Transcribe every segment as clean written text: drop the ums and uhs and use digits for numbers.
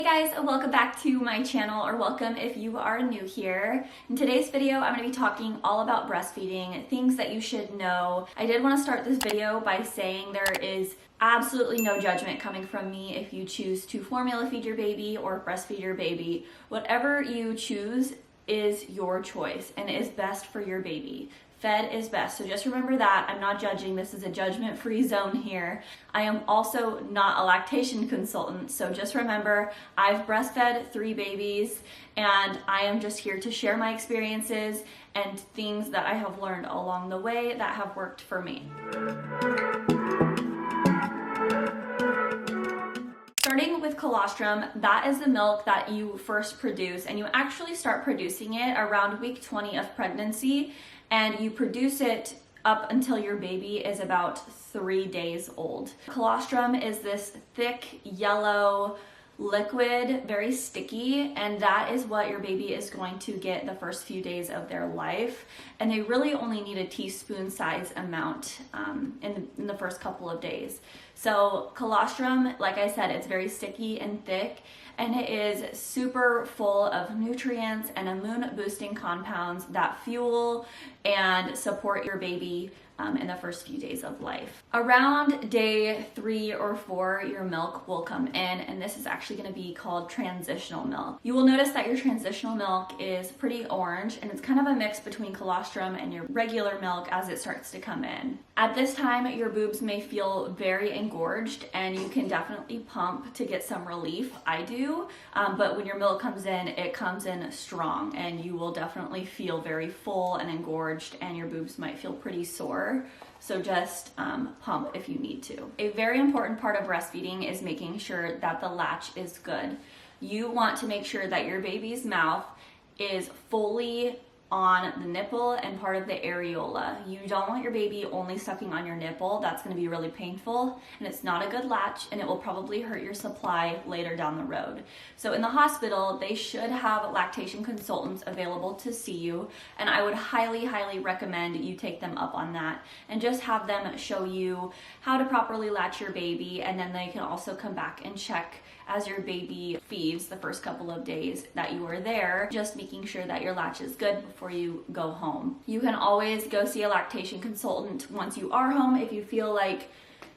Hey guys, welcome back to my channel, or welcome if you are new here. In today's video, I'm going to be talking all about breastfeeding, things that you should know. I did want to start this video by saying there is absolutely no judgment coming from me if you choose to formula feed your baby or breastfeed your baby. Whatever you choose is your choice and is best for your baby. Fed is best. So just remember that. I'm not judging. This is a judgment-free zone here. I am also not a lactation consultant. So just remember, I've breastfed 3 babies and I am just here to share my experiences and things that I have learned along the way that have worked for me. Starting with colostrum, that is the milk that you first produce, and you actually start producing it around week 20 of pregnancy, and you produce it up until your baby is about 3 days old. Colostrum is this thick yellow liquid, very sticky, and that is what your baby is going to get the first few days of their life. And they really only need a teaspoon size amount in the first couple of days. So colostrum, like I said, it's very sticky and thick, and it is super full of nutrients and immune boosting compounds that fuel and support your baby in the first few days of life. Around day 3 or 4, your milk will come in, and this is actually going to be called transitional milk. You will notice that your transitional milk is pretty orange, and it's kind of a mix between colostrum and your regular milk as it starts to come in. At this time, your boobs may feel very engorged, and you can definitely pump to get some relief. I do, but when your milk comes in, it comes in strong, and you will definitely feel very full and engorged, and your boobs might feel pretty sore. So just pump if you need to. A very important part of breastfeeding is making sure that the latch is good. You want to make sure that your baby's mouth is fully on the nipple and part of the areola. You don't want your baby only sucking on your nipple. That's going to be really painful, and it's not a good latch, and it will probably hurt your supply later down the road. So in the hospital, they should have lactation consultants available to see you, and I would highly, highly recommend you take them up on that and just have them show you how to properly latch your baby, and then they can also come back and check as your baby feeds the first couple of days that you are there, just making sure that your latch is good before you go home. You can always go see a lactation consultant once you are home if you feel like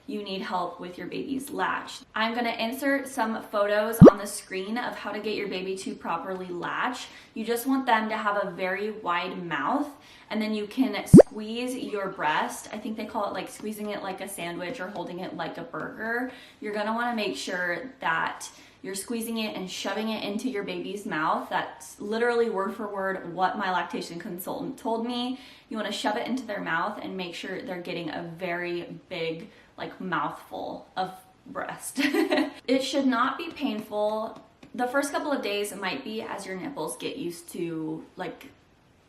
you need help with your baby's latch. I'm gonna insert some photos on the screen of how to get your baby to properly latch. You just want them to have a very wide mouth, and then you can squeeze your breast. I think they call it like squeezing it like a sandwich or holding it like a burger. You're gonna wanna make sure that you're squeezing it and shoving it into your baby's mouth. That's literally word for word what my lactation consultant told me. You wanna shove it into their mouth and make sure they're getting a very big mouthful of breast. It should not be painful. The first couple of days might be as your nipples get used to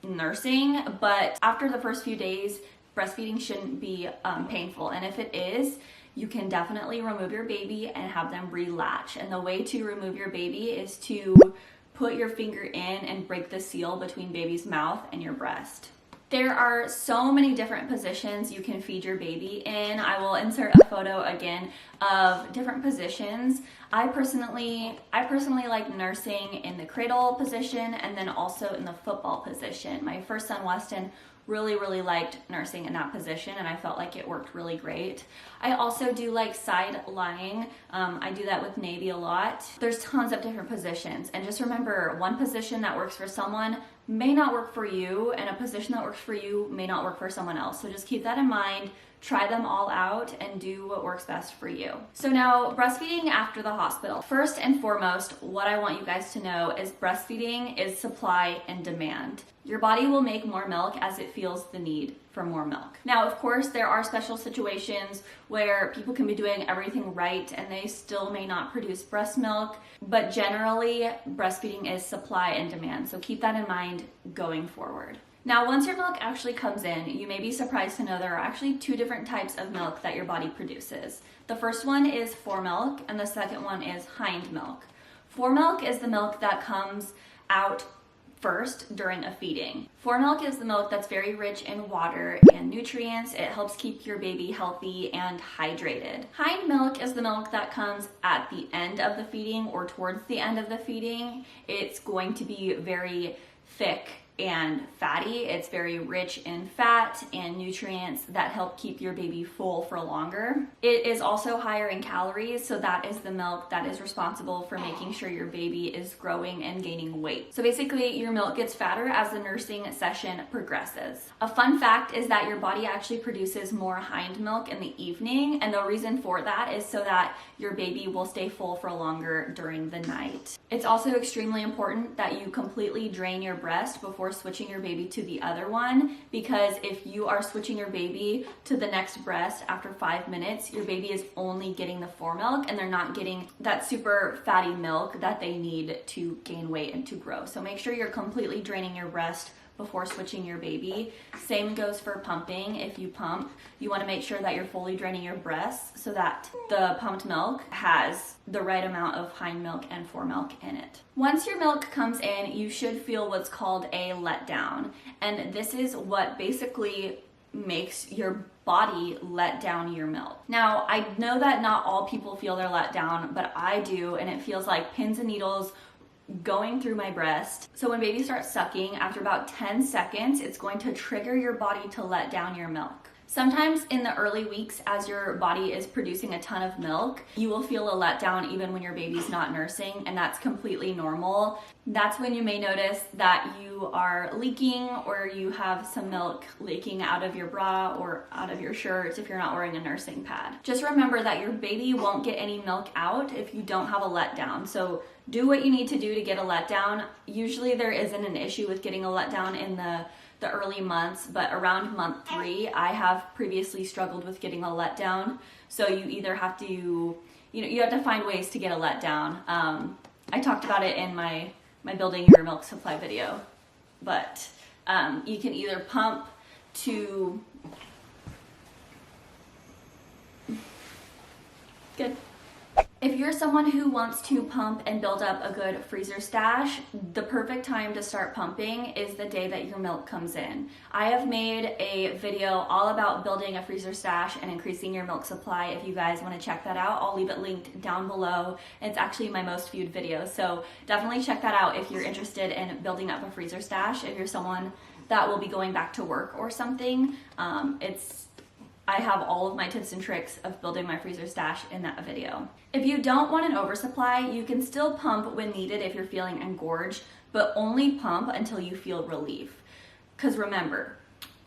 nursing, but after the first few days, breastfeeding shouldn't be painful. And if it is, you can definitely remove your baby and have them relatch. And the way to remove your baby is to put your finger in and break the seal between baby's mouth and your breast. There are so many different positions you can feed your baby in. I will insert a photo again of different positions. I personally like nursing in the cradle position and then also in the football position. My first son, Weston, really liked nursing in that position, and I felt like it worked really great. I also do like side lying. I do that with Navy a lot. There's tons of different positions, and just remember, one position that works for someone may not work for you, and a position that works for you may not work for someone else. So just keep that in mind. Try them all out and do what works best for you. So now, breastfeeding after the hospital. First and foremost, what I want you guys to know is breastfeeding is supply and demand. Your body will make more milk as it feels the need for more milk. Now, of course, there are special situations where people can be doing everything right and they still may not produce breast milk, but generally, breastfeeding is supply and demand. So keep that in mind going forward. Now, once your milk actually comes in, you may be surprised to know there are actually 2 different types of milk that your body produces. The first one is Foremilk, and the second one is Hindmilk. Foremilk is the milk that comes out first during a feeding. Foremilk is the milk that's very rich in water and nutrients. It helps keep your baby healthy and hydrated. Hindmilk is the milk that comes at the end of the feeding or towards the end of the feeding. It's going to be very thick and fatty. It's very rich in fat and nutrients that help keep your baby full for longer. It is also higher in calories, so that is the milk that is responsible for making sure your baby is growing and gaining weight. So basically, your milk gets fatter as the nursing session progresses. A fun fact is that your body actually produces more hind milk in the evening, and the reason for that is so that your baby will stay full for longer during the night. It's also extremely important that you completely drain your breast before switching your baby to the other one, because if you are switching your baby to the next breast after 5 minutes, your baby is only getting the Foremilk and they're not getting that super fatty milk that they need to gain weight and to grow. So make sure you're completely draining your breast before switching your baby. Same goes for pumping. If you pump, you want to make sure that you're fully draining your breasts so that the pumped milk has the right amount of hind milk and foremilk in it. Once your milk comes in, you should feel what's called a letdown. And this is what basically makes your body let down your milk. Now, I know that not all people feel they're let down, but I do, and it feels like pins and needles going through my breast. So when baby starts sucking, after about 10 seconds, it's going to trigger your body to let down your milk. Sometimes in the early weeks, as your body is producing a ton of milk, you will feel a letdown even when your baby's not nursing, and that's completely normal. That's when you may notice that you are leaking or you have some milk leaking out of your bra or out of your shirt if you're not wearing a nursing pad. Just remember that your baby won't get any milk out if you don't have a letdown. So do what you need to do to get a letdown. Usually there isn't an issue with getting a letdown in the early months, but around month 3, I have previously struggled with getting a letdown. So you either have to, you have to find ways to get a letdown. I talked about it in my Building Your Milk Supply video, but you can either pump to, good. If you're someone who wants to pump and build up a good freezer stash, the perfect time to start pumping is the day that your milk comes in. I have made a video all about building a freezer stash and increasing your milk supply. If you guys want to check that out, I'll leave it linked down below. It's actually my most viewed video, so definitely check that out if you're interested in building up a freezer stash. If you're someone that will be going back to work or something, I have all of my tips and tricks of building my freezer stash in that video. If you don't want an oversupply, you can still pump when needed if you're feeling engorged, but only pump until you feel relief. Because remember,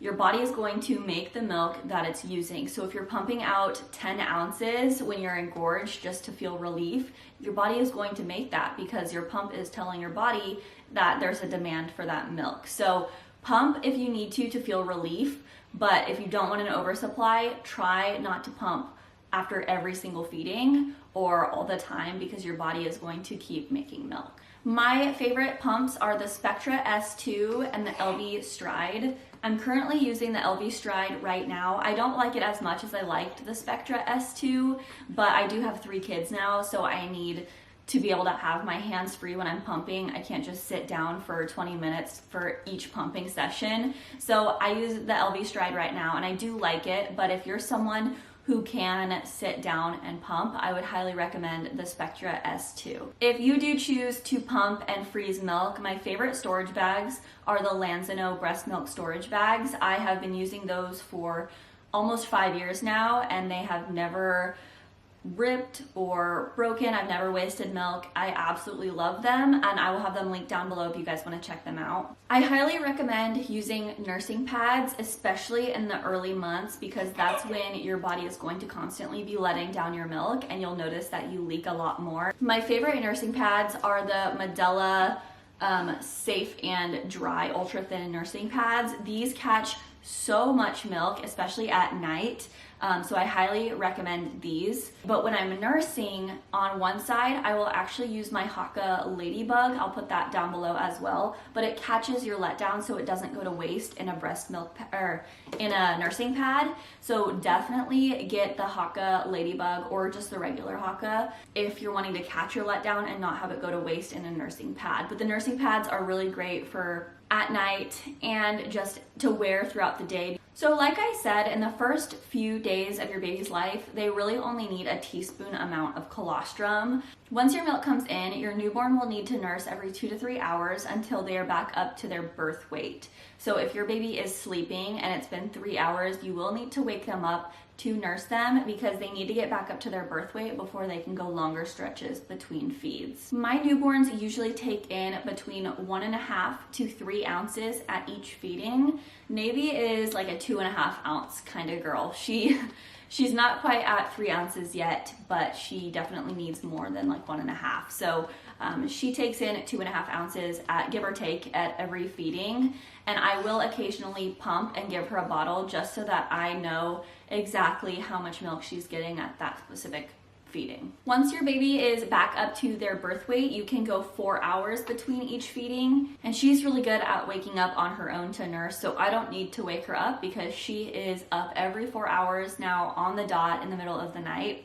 your body is going to make the milk that it's using. So if you're pumping out 10 ounces when you're engorged just to feel relief, your body is going to make that because your pump is telling your body that there's a demand for that milk. So pump if you need to feel relief. But if you don't want an oversupply, try not to pump after every single feeding or all the time because your body is going to keep making milk. My favorite pumps are the Spectra S2 and the LV Stride. I'm currently using the LV Stride right now. I don't like it as much as I liked the Spectra S2, but I do have 3 kids now, so I need to be able to have my hands free when I'm pumping. I can't just sit down for 20 minutes for each pumping session. So I use the LV Stride right now and I do like it, but if you're someone who can sit down and pump, I would highly recommend the Spectra S2. If you do choose to pump and freeze milk, my favorite storage bags are the Lanzino breast milk storage bags. I have been using those for almost 5 years now and they have never ripped or broken. I've never wasted milk. I absolutely love them and I will have them linked down below if you guys want to check them out. I highly recommend using nursing pads, especially in the early months, because that's when your body is going to constantly be letting down your milk and you'll notice that you leak a lot more. My favorite nursing pads are the Medela Safe and Dry Ultra Thin nursing pads. These catch so much milk, especially at night. So I highly recommend these. But when I'm nursing, on one side, I will actually use my Haka Ladybug. I'll put that down below as well. But it catches your letdown so it doesn't go to waste in a breast milk or in a nursing pad. So definitely get the Haka Ladybug or just the regular Haka if you're wanting to catch your letdown and not have it go to waste in a nursing pad. But the nursing pads are really great for at night and just to wear throughout the day. So like I said, in the first few days of your baby's life, they really only need a teaspoon amount of colostrum. Once your milk comes in, your newborn will need to nurse every 2 to 3 hours until they are back up to their birth weight. So if your baby is sleeping and it's been 3 hours, you will need to wake them up to nurse them because they need to get back up to their birth weight before they can go longer stretches between feeds. My newborns usually take in between 1.5 to 3 ounces at each feeding. Navy is like a 2.5 ounce kind of girl. She's not quite at 3 ounces yet, but she definitely needs more than like 1.5. So she takes in 2.5 ounces at give or take at every feeding. And I will occasionally pump and give her a bottle just so that I know exactly how much milk she's getting at that specific feeding. Once your baby is back up to their birth weight, you can go 4 hours between each feeding, and she's really good at waking up on her own to nurse, so I don't need to wake her up because she is up every 4 hours now on the dot in the middle of the night.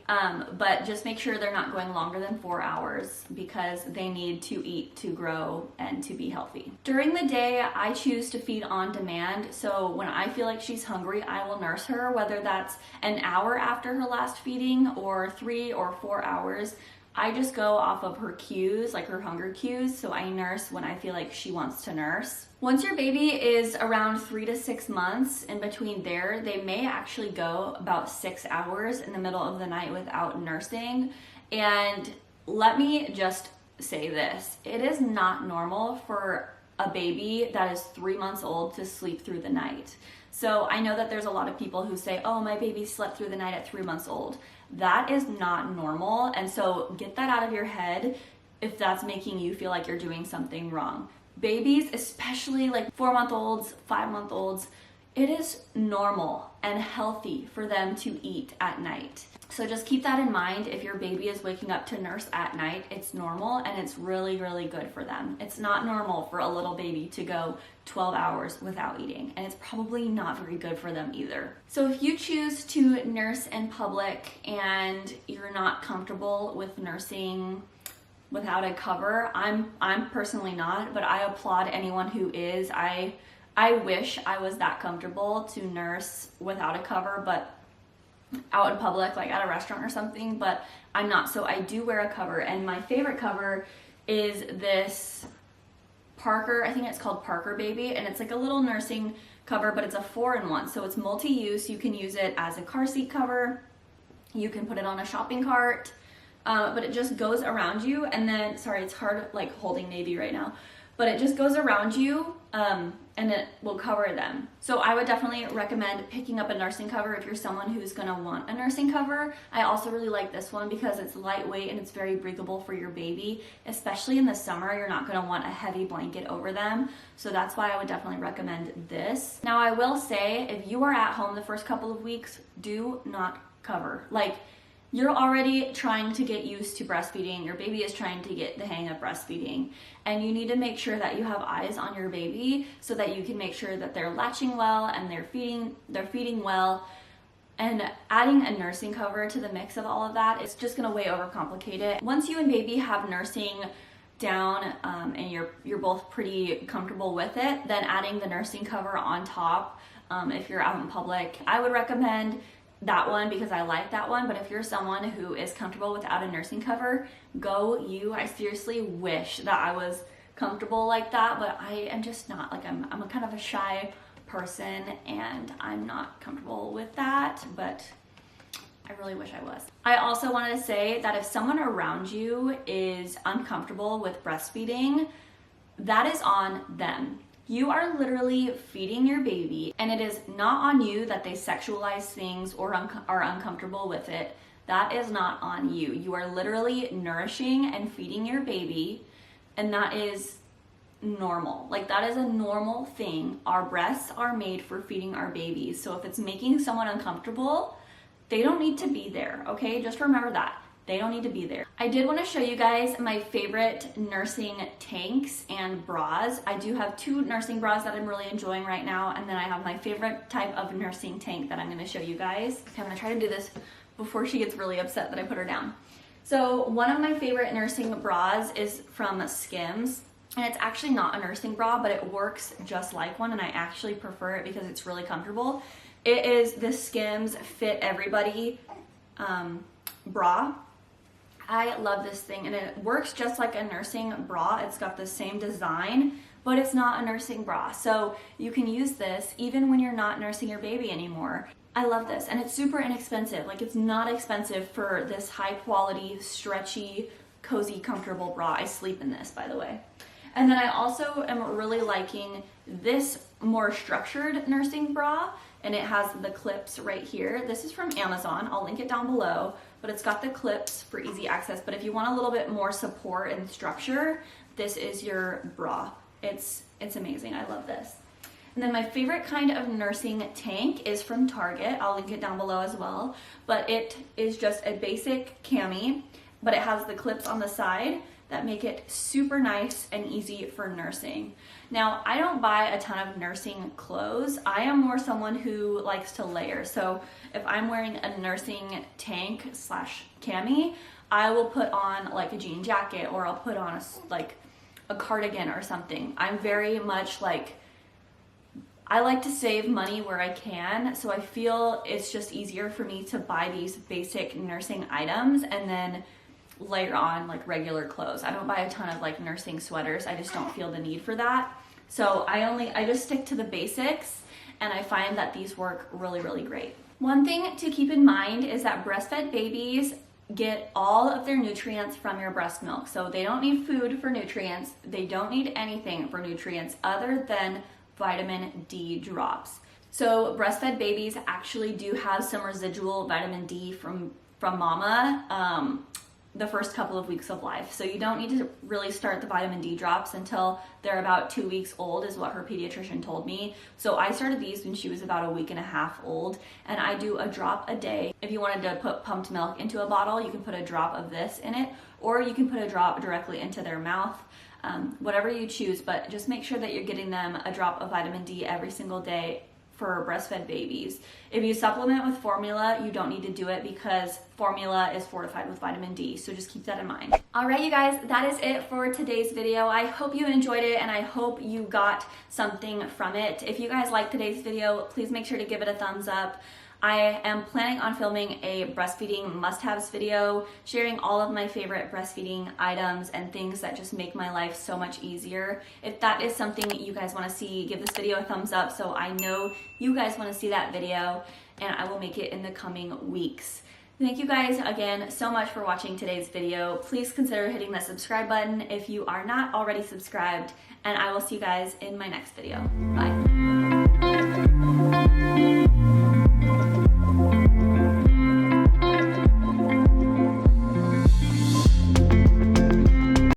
But just make sure they're not going longer than 4 hours because they need to eat to grow and to be healthy. During the day, I choose to feed on demand, so when I feel like she's hungry, I will nurse her, whether that's an hour after her last feeding or 3 or 4 hours. I just go off of her cues, like her hunger cues, so I nurse when I feel like she wants to nurse. Once your baby is around 3 to 6 months, in between there, they may actually go about 6 hours in the middle of the night without nursing. And let me just say this, it is not normal for a baby that is 3 months old to sleep through the night. So I know that there's a lot of people who say, oh, my baby slept through the night at 3 months old. That is not normal, and so get that out of your head if that's making you feel like you're doing something wrong. Babies, especially like 4-month-olds, 5-month-olds, it is normal and healthy for them to eat at night. So just keep that in mind. If your baby is waking up to nurse at night, it's normal and it's really, really good for them. It's not normal for a little baby to go 12 hours without eating, and it's probably not very good for them either. So if you choose to nurse in public and you're not comfortable with nursing without a cover, I'm personally not, but I applaud anyone who is. I wish I was that comfortable to nurse without a cover, but out in public, like at a restaurant or something, but I'm not. So I do wear a cover, and my favorite cover is this Parker, I think it's called Parker Baby, and it's like a little nursing cover, but it's a 4-in-1. So it's multi-use. You can use it as a car seat cover. You can put it on a shopping cart, but it just goes around you. And then, sorry, it's hard like holding Navy right now, but it just goes around you and it will cover them. So I would definitely recommend picking up a nursing cover if you're someone who's gonna want a nursing cover. I also really like this one because it's lightweight and it's very breathable for your baby, especially in the summer. You're not gonna want a heavy blanket over them. So that's why I would definitely recommend this. Now I will say, if you are at home the first couple of weeks, do not cover. Like, you're already trying to get used to breastfeeding, your baby is trying to get the hang of breastfeeding, and you need to make sure that you have eyes on your baby so that you can make sure that they're latching well and they're feeding well. And adding a nursing cover to the mix of all of that, it's just gonna way overcomplicate it. Once you and baby have nursing down and you're both pretty comfortable with it, then adding the nursing cover on top, if you're out in public, I would recommend that one because I like that one. But if you're someone who is comfortable without a nursing cover, go you. I seriously wish that I was comfortable like that, but I am just not. Like, I'm a kind of a shy person and I'm not comfortable with that, but I really wish I was. I also wanted to say that if someone around you is uncomfortable with breastfeeding, that is on them. You are literally feeding your baby, and it is not on you that they sexualize things or are uncomfortable with it. That is not on you. You are literally nourishing and feeding your baby, and that is normal. Like, that is a normal thing. Our breasts are made for feeding our babies. So if it's making someone uncomfortable, they don't need to be there, okay? Just remember that. They don't need to be there. I did want to show you guys my favorite nursing tanks and bras. I do have 2 nursing bras that I'm really enjoying right now, and then I have my favorite type of nursing tank that I'm going to show you guys. Okay, I'm going to try to do this before she gets really upset that I put her down. So one of my favorite nursing bras is from Skims, and it's actually not a nursing bra, but it works just like one, and I actually prefer it because it's really comfortable. It is the Skims Fit Everybody bra. I love this thing, and it works just like a nursing bra. It's got the same design, but it's not a nursing bra. So you can use this even when you're not nursing your baby anymore. I love this, and it's super inexpensive. Like, it's not expensive for this high quality, stretchy, cozy, comfortable bra. I sleep in this, by the way. And then I also am really liking this more structured nursing bra, and it has the clips right here. This is from Amazon. I'll link it down below, but it's got the clips for easy access. But if you want a little bit more support and structure, this is your bra. It's amazing. I love this. And then my favorite kind of nursing tank is from Target. I'll link it down below as well. But it is just a basic cami, but it has the clips on the side that make it super nice and easy for nursing. Now, I don't buy a ton of nursing clothes. I am more someone who likes to layer. So if I'm wearing a nursing tank slash cami, I will put on like a jean jacket, or I'll put on a cardigan or something. I'm very much like, I like to save money where I can, so I feel it's just easier for me to buy these basic nursing items and then layer on like regular clothes. I don't buy a ton of like nursing sweaters. I just don't feel the need for that. So I just stick to the basics, and I find that these work really, really great. One thing to keep in mind is that breastfed babies get all of their nutrients from your breast milk. So they don't need food for nutrients. They don't need anything for nutrients other than vitamin D drops. So breastfed babies actually do have some residual vitamin D from mama the first couple of weeks of life. So you don't need to really start the vitamin D drops until they're about 2 weeks old, is what her pediatrician told me. So I started these when she was about 1.5 weeks old, and I do a drop a day. If you wanted to put pumped milk into a bottle, you can put a drop of this in it, or you can put a drop directly into their mouth. Whatever you choose, but just make sure that you're getting them a drop of vitamin D every single day for breastfed babies. If you supplement with formula, you don't need to do it because formula is fortified with vitamin D, so just keep that in mind. All right, you guys, that is it for today's video. I hope you enjoyed it, and I hope you got something from it. If you guys liked today's video, please make sure to give it a thumbs up. I am planning on filming a breastfeeding must-haves video, sharing all of my favorite breastfeeding items and things that just make my life so much easier. If that is something you guys want to see, give this video a thumbs up so I know you guys want to see that video, and I will make it in the coming weeks. Thank you guys again so much for watching today's video. Please consider hitting that subscribe button if you are not already subscribed, and I will see you guys in my next video. Bye.